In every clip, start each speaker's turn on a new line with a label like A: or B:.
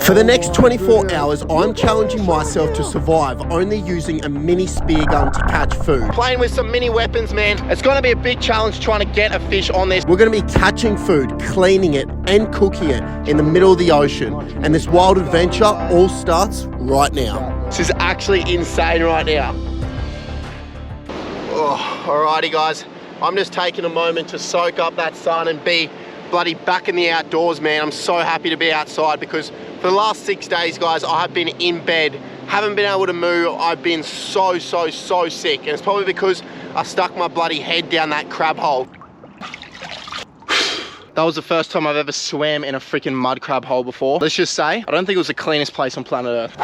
A: For the next 24 hours, I'm challenging myself to survive only using a mini spear gun to catch food.
B: Playing with some mini weapons, man. It's gonna be a big challenge trying to get a fish on this.
A: We're gonna be catching food, cleaning it, and cooking it in the middle of the ocean. And this wild adventure all starts right now.
B: This is actually insane right now. Oh, alrighty guys. I'm just taking a moment to soak up that sun and be bloody back in the outdoors, man. I'm so happy to be outside because for the last 6 days, guys, I have been in bed, haven't been able to move. I've been so sick. And it's probably because I stuck my bloody head down that crab hole. That was the first time I've ever swam in a freaking mud crab hole before. Let's just say, I don't think it was the cleanest place on planet Earth.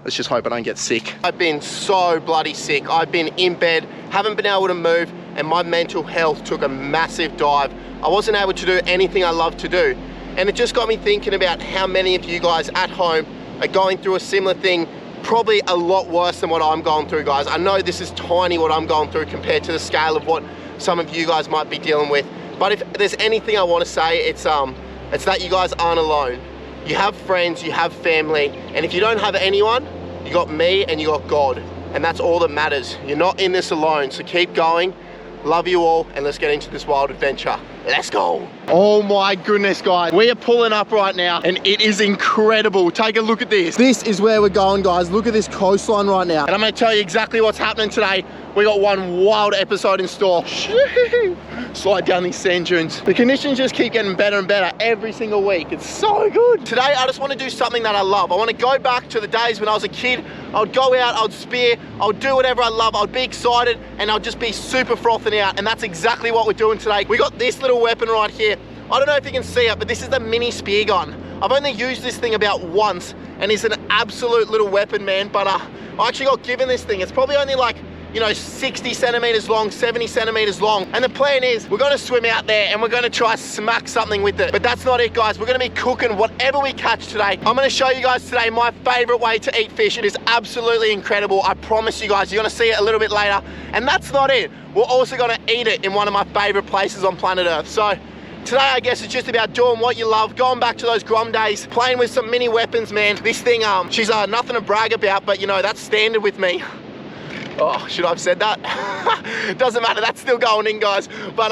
B: Let's just hope I don't get sick. I've been so bloody sick. I've been in bed, haven't been able to move, and my mental health took a massive dive. I wasn't able to do anything I love to do. And it just got me thinking about how many of you guys at home are going through a similar thing, probably a lot worse than what I'm going through, guys. I know this is tiny what I'm going through compared to the scale of what some of you guys might be dealing with. But if there's anything I want to say, it's that you guys aren't alone. You have friends, you have family, and if you don't have anyone, you got me and you got God. And that's all that matters. You're not in this alone, so keep going. Love you all, and let's get into this wild adventure. Let's go. Oh my goodness, guys. We are pulling up right now, and it is incredible. Take a look at this. This is where we're going, guys. Look at this coastline right now. And I'm gonna tell you exactly what's happening today. We got one wild episode in store. Slide down these sand dunes. The conditions just keep getting better and better every single week. It's so good. Today, I just want to do something that I love. I want to go back to the days when I was a kid. I would go out, I would spear, I would do whatever I love. I would be excited, and I'd just be super frothing out. And that's exactly what we're doing today. We got this little weapon right here. I don't know if you can see it, but this is the mini spear gun. I've only used this thing about once, and it's an absolute little weapon, man. But I actually got given this thing. It's probably only like, you know, 60 centimeters long, 70 centimeters long. And the plan is we're gonna swim out there and we're gonna try smack something with it. But that's not it, guys. We're gonna be cooking whatever we catch today. I'm gonna show you guys today my favorite way to eat fish. It is absolutely incredible. I promise you guys, you're gonna see it a little bit later. And that's not it. We're also gonna eat it in one of my favorite places on planet Earth. So today, I guess it's just about doing what you love, going back to those Grom days, playing with some mini weapons, man. This thing, she's nothing to brag about, but you know, that's standard with me. Oh, should I have said that? Doesn't matter, that's still going in, guys. But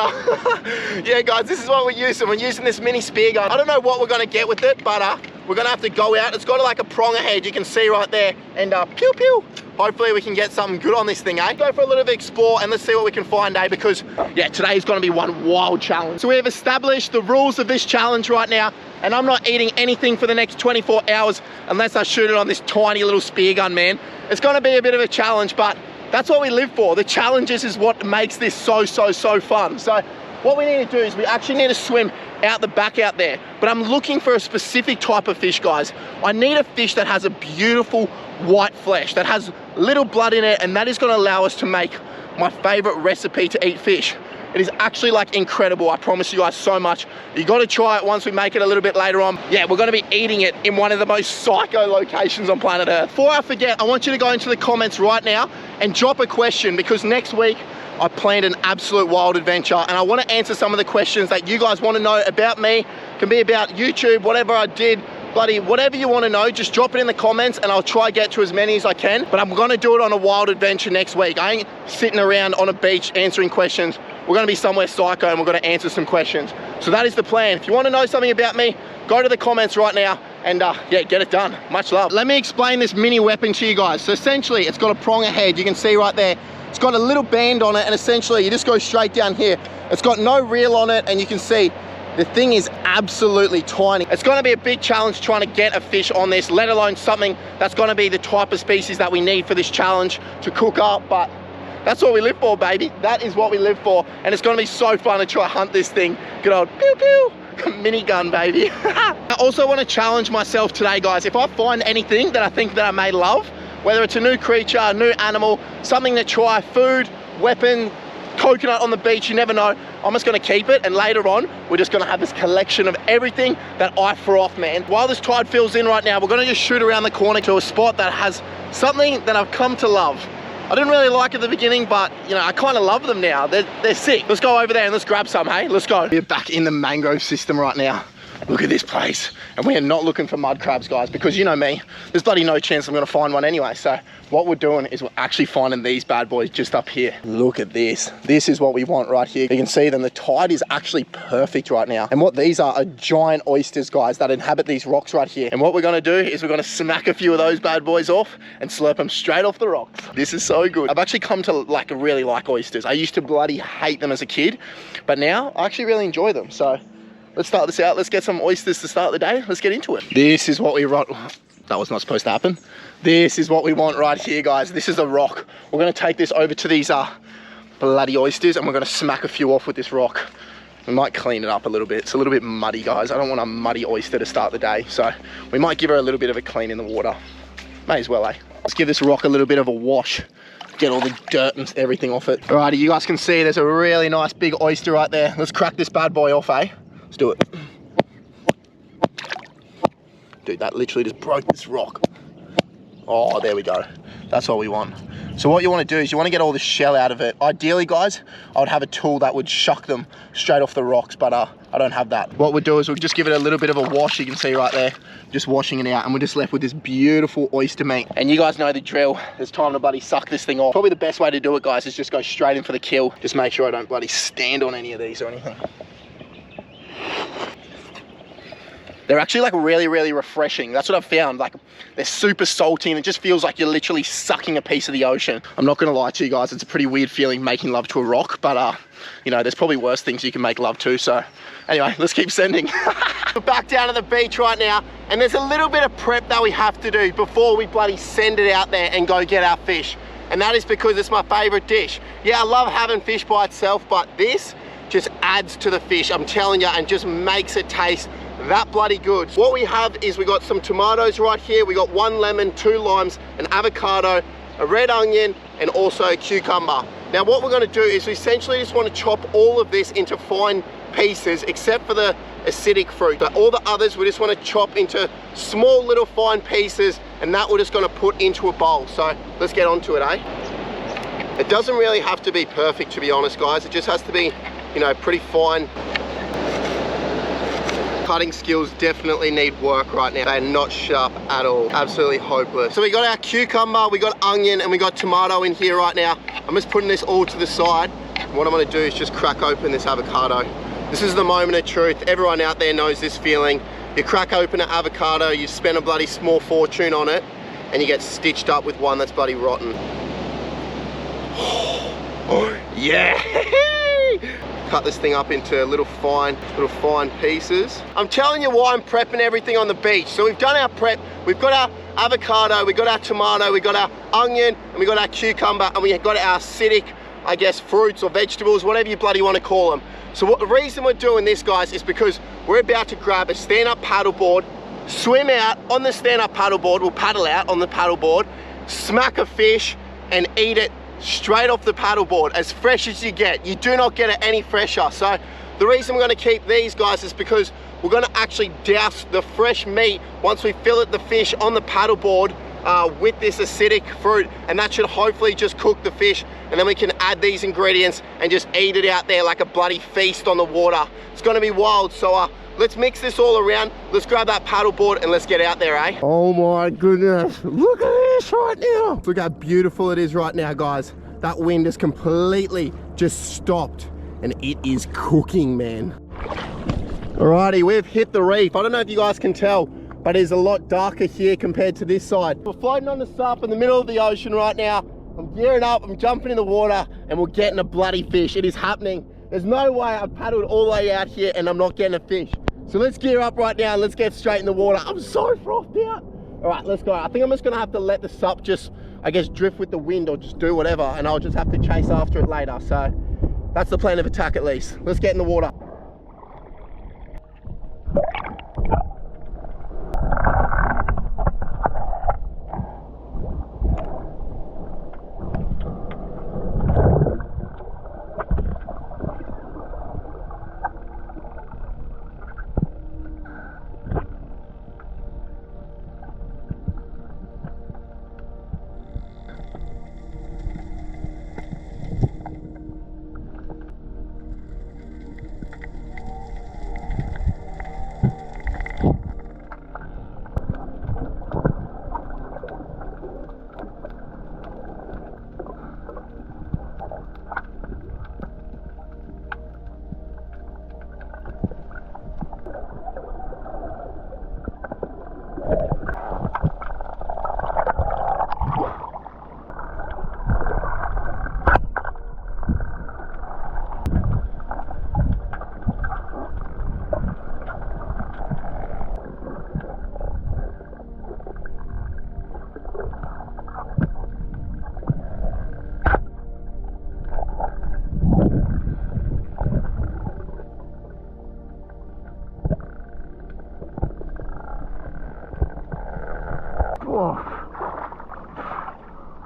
B: yeah, guys, this is what we're using. We're using this mini spear gun. I don't know what we're gonna get with it, but we're gonna have to go out. It's got like a prong ahead, you can see right there, and pew pew. Hopefully we can get something good on this thing, eh? Go for a little bit of explore and let's see what we can find, eh? Because yeah, today's gonna be one wild challenge. So we have established the rules of this challenge right now, and I'm not eating anything for the next 24 hours unless I shoot it on this tiny little spear gun, man. It's gonna be a bit of a challenge, but that's what we live for. The challenges is what makes this so fun. So what we need to do is we actually need to swim out the back out there. But I'm looking for a specific type of fish, guys. I need a fish that has a beautiful white flesh, that has little blood in it, and that is gonna allow us to make my favorite recipe to eat fish. It is actually like incredible. I promise you guys so much. You gotta try it once we make it a little bit later on. Yeah, we're gonna be eating it in one of the most psycho locations on planet Earth. Before I forget, I want you to go into the comments right now and drop a question, because next week I planned an absolute wild adventure and I want to answer some of the questions that you guys want to know about me. It can be about YouTube, whatever I did, bloody whatever you want to know, just drop it in the comments and I'll try to get to as many as I can. But I'm going to do it on a wild adventure next week. I ain't sitting around on a beach answering questions. We're going to be somewhere psycho and we're going to answer some questions. So that is the plan. If you want to know something about me, go to the comments right now and yeah, get it done. Much love. Let me explain this mini weapon to you guys. So essentially it's got a prong ahead. You can see right there. It's got a little band on it, and essentially you just go straight down here. It's got no reel on it, and you can see the thing is absolutely tiny. It's gonna be a big challenge trying to get a fish on this, let alone something that's gonna be the type of species that we need for this challenge to cook up. But that's what we live for, baby. That is what we live for, and it's gonna be so fun to try hunt this thing. Good old pew pew. Mini gun, baby. I also want to challenge myself today, guys. If I find anything that I think that I may love, whether it's a new creature, a new animal, something to try, food, weapon, coconut on the beach, you never know, I'm just gonna keep it, and later on, we're just gonna have this collection of everything that I throw off, man. While this tide fills in right now, we're gonna just shoot around the corner to a spot that has something that I've come to love. I didn't really like at the beginning, but you know, I kind of love them now. They're sick. Let's go over there and let's grab some, hey? Let's go. We're back in the mangrove system right now. Look at this place. And we are not looking for mud crabs, guys, because you know me, there's bloody no chance I'm gonna find one anyway. So what we're doing is we're actually finding these bad boys just up here. Look at this. This is what we want right here. You can see them, the tide is actually perfect right now. And what these are giant oysters, guys, that inhabit these rocks right here. And what we're gonna do is we're gonna smack a few of those bad boys off and slurp them straight off the rocks. This is so good. I've actually come to really like oysters. I used to bloody hate them as a kid, but now I actually really enjoy them. So let's start this out. Let's get some oysters to start the day. Let's get into it. This is what we want. That was not supposed to happen. This is what we want right here, guys. This is the rock. We're gonna take this over to these bloody oysters and we're gonna smack a few off with this rock. We might clean it up a little bit. It's a little bit muddy, guys. I don't want a muddy oyster to start the day. So we might give her a little bit of a clean in the water. May as well, eh? Let's give this rock a little bit of a wash. Get all the dirt and everything off it. Alrighty, you guys can see there's a really nice big oyster right there. Let's crack this bad boy off, eh? Let's do it. Dude, that literally just broke this rock. Oh, there we go. That's what we want. So what you want to do is you want to get all the shell out of it. Ideally, guys, I would have a tool that would shuck them straight off the rocks, but I don't have that. What we'll do is we'll just give it a little bit of a wash. You can see right there, just washing it out, and we're just left with this beautiful oyster meat. And you guys know the drill. It's time to bloody suck this thing off. Probably the best way to do it, guys, is just go straight in for the kill. Just make sure I don't bloody stand on any of these or anything. They're actually like really, really refreshing. That's what I've found. Like, they're super salty and it just feels like you're literally sucking a piece of the ocean. I'm not gonna lie to you guys, it's a pretty weird feeling making love to a rock, but you know, there's probably worse things you can make love to. So anyway, let's keep sending. We're back down to the beach right now, and there's a little bit of prep that we have to do before we bloody send it out there and go get our fish. And that is because it's my favorite dish. Yeah, I love having fish by itself, but this just adds to the fish, I'm telling you, and just makes it taste that bloody good. What we have is we got some tomatoes right here. We got 1 lemon, 2 limes, an avocado, a red onion, and also a cucumber. Now what we're gonna do is we essentially just wanna chop all of this into fine pieces, except for the acidic fruit. But all the others we just wanna chop into small little fine pieces, and that we're just gonna put into a bowl. So let's get onto it, eh? It doesn't really have to be perfect, to be honest, guys. It just has to be, you know, pretty fine. Cutting skills definitely need work right now. They're not sharp at all. Absolutely hopeless. So we got our cucumber, we got onion, and we got tomato in here right now. I'm just putting this all to the side. What I'm gonna do is just crack open this avocado. This is the moment of truth. Everyone out there knows this feeling. You crack open an avocado, you spend a bloody small fortune on it, and you get stitched up with one that's bloody rotten. Yeah! Cut this thing up into little fine pieces. I'm telling you why I'm prepping everything on the beach. So we've done our prep, we've got our avocado, we got our tomato, we got our onion, and we got our cucumber, and we got our acidic, I guess, fruits or vegetables, whatever you bloody want to call them. So the reason we're doing this, guys, is because we're about to grab a stand-up paddleboard, swim out on the stand-up paddleboard, we'll paddle out on the paddleboard, smack a fish, and eat it straight off the paddleboard, as fresh as you get. You do not get it any fresher. So the reason we're going to keep these, guys, is because we're going to actually douse the fresh meat once we fillet the fish on the paddleboard with this acidic fruit, and that should hopefully just cook the fish, and then we can add these ingredients and just eat it out there like a bloody feast on the water. It's going to be wild. So let's mix this all around. Let's grab that paddleboard and let's get out there, eh? Oh my goodness. Look at this right now. Look how beautiful it is right now, guys. That wind has completely just stopped and it is cooking, man. Alrighty, we've hit the reef. I don't know if you guys can tell, but it is a lot darker here compared to this side. We're floating on the sup in the middle of the ocean right now. I'm gearing up, I'm jumping in the water, and we're getting a bloody fish. It is happening. There's no way I've paddled all the way out here and I'm not getting a fish. So let's gear up right now and let's get straight in the water. I'm so frothed out. All right, let's go. I think I'm just gonna have to let the sup just, I guess, drift with the wind or just do whatever, and I'll just have to chase after it later. So that's the plan of attack at least. Let's get in the water.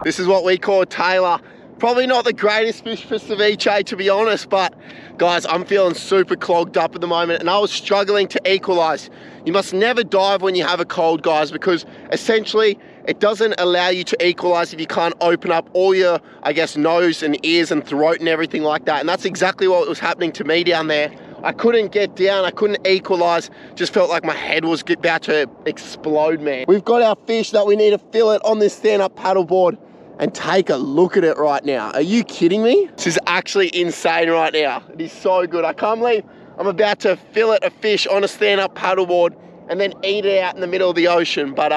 B: This is what we call Taylor. Probably not the greatest fish for ceviche, to be honest, but guys, I'm feeling super clogged up at the moment and I was struggling to equalize. You must never dive when you have a cold, guys, because essentially it doesn't allow you to equalize if you can't open up all your, I guess, nose and ears and throat and everything like that. And that's exactly what was happening to me down there. I couldn't get down, I couldn't equalize, just felt like my head was about to explode, man. We've got our fish that we need to fillet on this stand-up paddleboard. And take a look at it right now. Are you kidding me? This is actually insane right now. It is so good. I can't believe I'm about to fillet a fish on a stand-up paddleboard and then eat it out in the middle of the ocean. But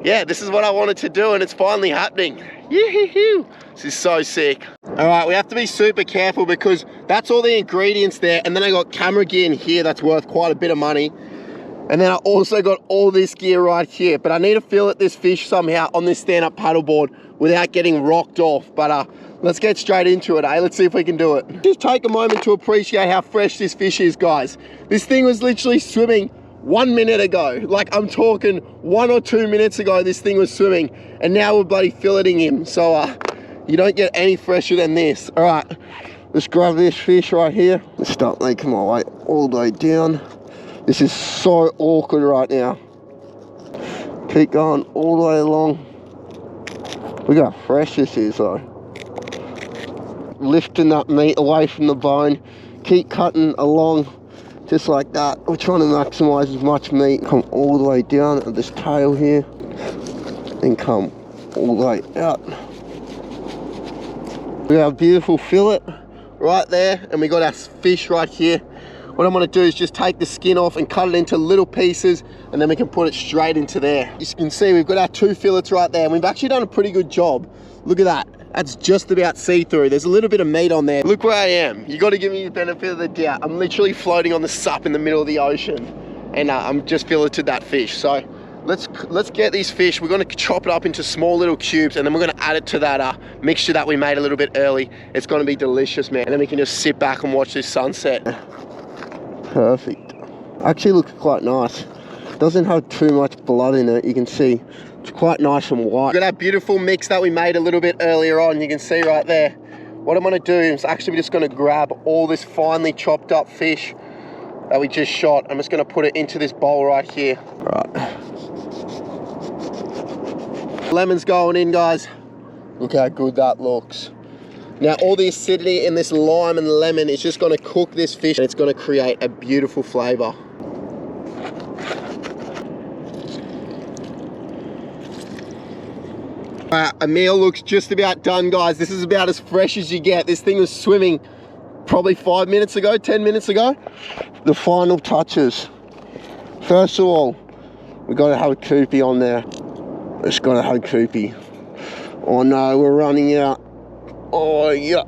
B: yeah, this is what I wanted to do and it's finally happening. Yoo-hoo-hoo. This is so sick. All right, we have to be super careful because that's all the ingredients there. And then I got camera gear in here that's worth quite a bit of money. And then I also got all this gear right here, but I need to fillet this fish somehow on this stand-up paddleboard without getting rocked off. But let's get straight into it, eh? Let's see if we can do it. Just take a moment to appreciate how fresh this fish is, guys. This thing was literally swimming 1 minute ago. Like, I'm talking 1 or 2 minutes ago, this thing was swimming, and now we're bloody filleting him. So you don't get any fresher than this. All right, let's grab this fish right here. Let's start making my way all the way down. This is so awkward right now. Keep going all the way along. Look how fresh this is though. Lifting that meat away from the bone. Keep cutting along just like that. We're trying to maximize as much meat. Come all the way down at this tail here. And come all the way out. We have a beautiful fillet right there. And we got our fish right here. What I'm gonna do is just take the skin off and cut it into little pieces and then we can put it straight into there. As you can see, we've got our 2 fillets right there and we've actually done a pretty good job. Look at that, that's just about see-through. There's a little bit of meat on there. Look where I am. You gotta give me the benefit of the doubt. I'm literally floating on the sup in the middle of the ocean and I'm just filleted that fish. So let's get these fish. We're gonna chop it up into small little cubes and then we're gonna add it to that mixture that we made a little bit early. It's gonna be delicious, man. And then we can just sit back and watch this sunset. Perfect. Actually looks quite nice. Doesn't have too much blood in it. You can see it's quite nice and white. We've got our beautiful mix that we made a little bit earlier on. You can see right there. What I'm gonna do is actually just gonna grab all this finely chopped up fish that we just shot. I'm just gonna put it into this bowl right here. Right. Lemon's going in, guys. Look how good that looks. Now all the acidity in this lime and lemon is just gonna cook this fish and it's gonna create a beautiful flavor. Our meal looks just about done, guys. This is about as fresh as you get. This thing was swimming probably 5 minutes ago, 10 minutes ago. The final touches. First of all, we gotta have a koopy on there. It's gotta have a koopy. Oh no, we're running out. Oh yeah.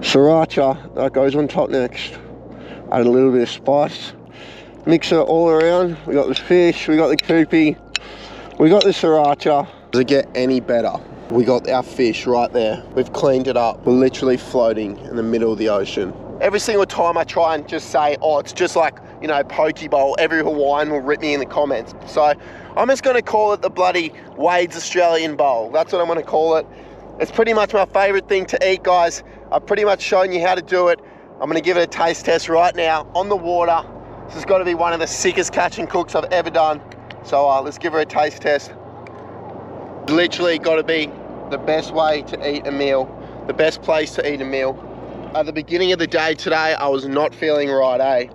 B: Sriracha, that goes on top next. Add a little bit of spice. Mix it all around. We got the fish, we got the koopy, we got the sriracha. Does it get any better? We got our fish right there. We've cleaned it up. We're literally floating in the middle of the ocean. Every single time I try and just say, oh, it's just like, you know, poke bowl, every Hawaiian will rip me in the comments. So I'm just gonna call it the bloody Wade's Australian bowl. That's what I'm gonna call it. It's pretty much my favorite thing to eat, guys. I've pretty much shown you how to do it. I'm gonna give it a taste test right now on the water. This has got to be one of the sickest catch and cooks I've ever done. So let's give her a taste test. It's literally got to be the best way to eat a meal, the best place to eat a meal. At the beginning of the day today, I was not feeling right, eh?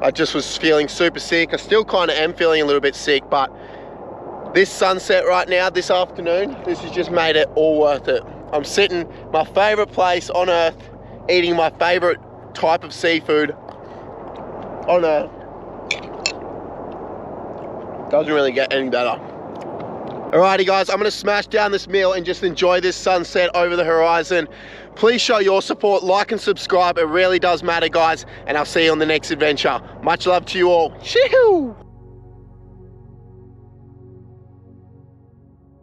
B: I just was feeling super sick. I still kind of am feeling a little bit sick, but this sunset right now, this afternoon, this has just made it all worth it. I'm sitting my favorite place on earth, eating my favorite type of seafood on earth. Doesn't really get any better. Alrighty guys, I'm gonna smash down this meal and just enjoy this sunset over the horizon. Please show your support, like and subscribe. It really does matter, guys. And I'll see you on the next adventure. Much love to you all. Shoo!